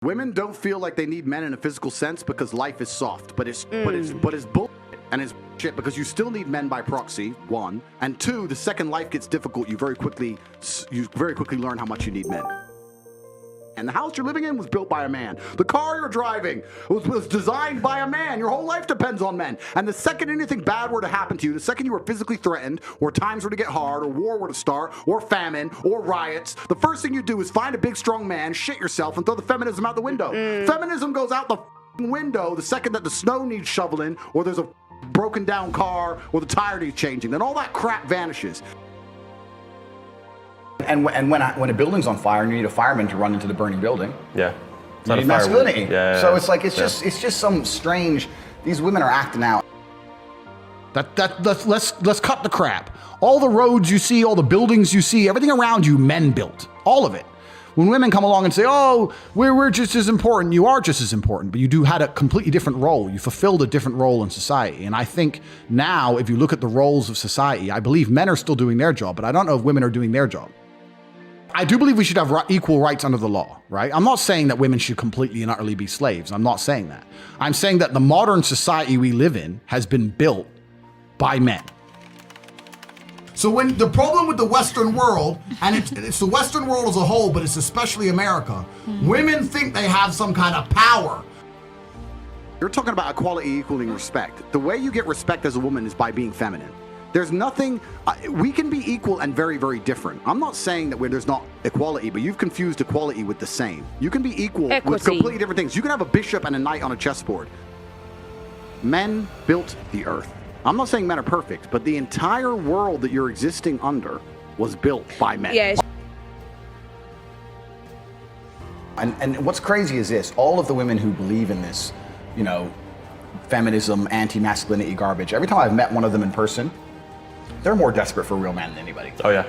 Women don't feel like they need men in a physical sense because life is soft, but it's bullshit, and it's shit because you still need men by proxy, one, and two, the second life gets difficult, you very quickly learn how much you need men. And the house you're living in was built by a man. The car you're driving was designed by a man. Your whole life depends on men. And the second anything bad were to happen to you, the second you were physically threatened, or times were to get hard, or war were to start, or famine, or riots, the first thing you do is find a big strong man, shit yourself, and throw the feminism out the window. Feminism goes out the window the second that the snow needs shoveling, or there's a broken down car, or the tire needs changing. Then all that crap vanishes. And when a building's on fire and you need a fireman to run into the burning building, yeah, you need masculinity. So it's like it's yeah. just some strange. These women are acting out. Let's cut the crap. All the roads you see, all the buildings you see, everything around you, men built. All of it. When women come along and say, "Oh, we're just as important," you are just as important, but you had a completely different role. You fulfilled a different role in society. And I think now, if you look at the roles of society, I believe men are still doing their job, but I don't know if women are doing their job. I do believe we should have equal rights under the law, right? I'm not saying that women should completely and utterly be slaves. I'm not saying that. I'm saying that the modern society we live in has been built by men. So when the problem with the Western world, and it's the Western world as a whole, but it's especially America, women think they have some kind of power. You're talking about equality equaling respect. The way you get respect as a woman is by being feminine. There's nothing, we can be equal and very, very different. I'm not saying that there's not equality, but you've confused equality with the same. You can be equal with completely different things. You can have a bishop and a knight on a chessboard. Men built the earth. I'm not saying men are perfect, but the entire world that you're existing under was built by men. Yes. And what's crazy is this: all of the women who believe in this, feminism, anti-masculinity garbage. Every time I've met one of them in person, they're more desperate for a real man than anybody. Oh yeah.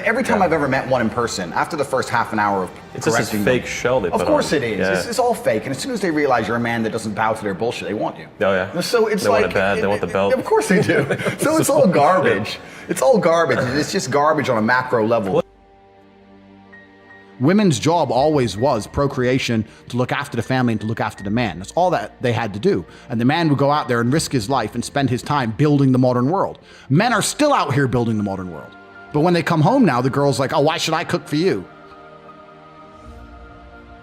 Every time I've ever met one in person, after the first half an hour of it's just this fake show they put on. Of course it is. Yeah. It's all fake. And as soon as they realize you're a man that doesn't bow to their bullshit, they want you. Oh yeah. So it's they want it bad. They want the belt. Of course they do. So it's all garbage. It's all garbage. It's just garbage on a macro level. Women's job always was procreation, to look after the family and to look after the man. That's all that they had to do. And the man would go out there and risk his life and spend his time building the modern world. Men are still out here building the modern world. But when they come home now, the girl's like, "Oh, why should I cook for you?"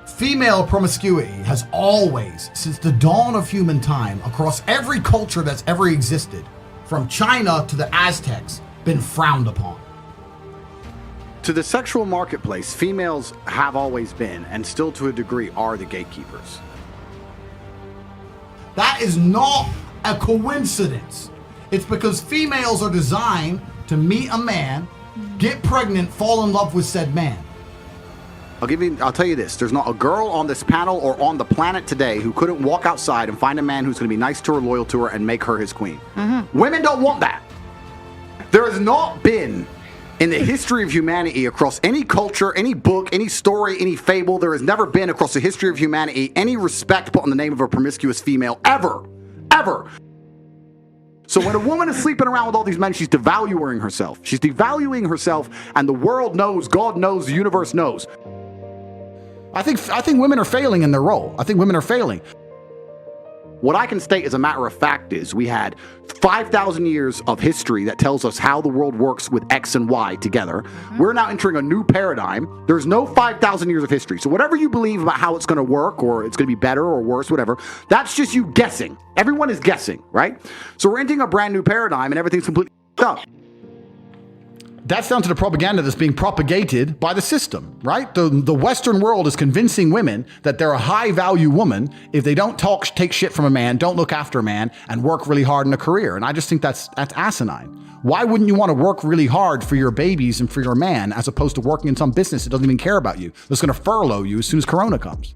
Female promiscuity has always, since the dawn of human time, across every culture that's ever existed, from China to the Aztecs, been frowned upon. To the sexual marketplace, females have always been, and still to a degree, are the gatekeepers. That is not a coincidence. It's because females are designed to meet a man, get pregnant, fall in love with said man. I'll tell you this, there's not a girl on this panel or on the planet today who couldn't walk outside and find a man who's going to be nice to her, loyal to her, and make her his queen. Women don't want that. There has not been, in the history of humanity, across any culture, any book, any story, any fable, there has never been across the history of humanity any respect put on the name of a promiscuous female, ever. Ever. So when a woman is sleeping around with all these men, she's devaluing herself. She's devaluing herself, and the world knows, God knows, the universe knows. I think women are failing in their role. I think women are failing. What I can state as a matter of fact is we had 5,000 years of history that tells us how the world works with X and Y together. We're now entering a new paradigm. There's no 5,000 years of history. So whatever you believe about how it's going to work, or it's going to be better or worse, whatever, that's just you guessing. Everyone is guessing, right? So we're entering a brand new paradigm and everything's completely up. That's down to the propaganda that's being propagated by the system, right? The Western world is convincing women that they're a high-value woman if they don't take shit from a man, don't look after a man, and work really hard in a career. And I just think that's asinine. Why wouldn't you want to work really hard for your babies and for your man, as opposed to working in some business that doesn't even care about you, that's going to furlough you as soon as Corona comes?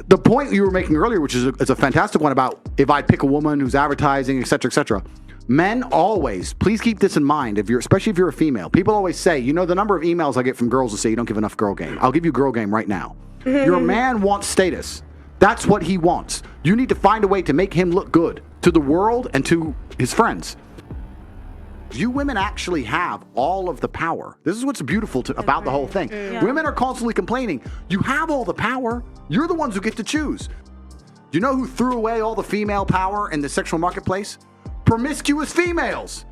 The point you were making earlier, which is a fantastic one about if I pick a woman who's advertising, et cetera, men always, please keep this in mind, especially if you're a female. People always say, the number of emails I get from girls who say you don't give enough girl game. I'll give you girl game right now. Your man wants status. That's what he wants. You need to find a way to make him look good to the world and to his friends. You women actually have all of the power. This is what's beautiful about the whole thing. Women are constantly complaining. You have all the power. You're the ones who get to choose. You know who threw away all the female power in the sexual marketplace? Promiscuous females.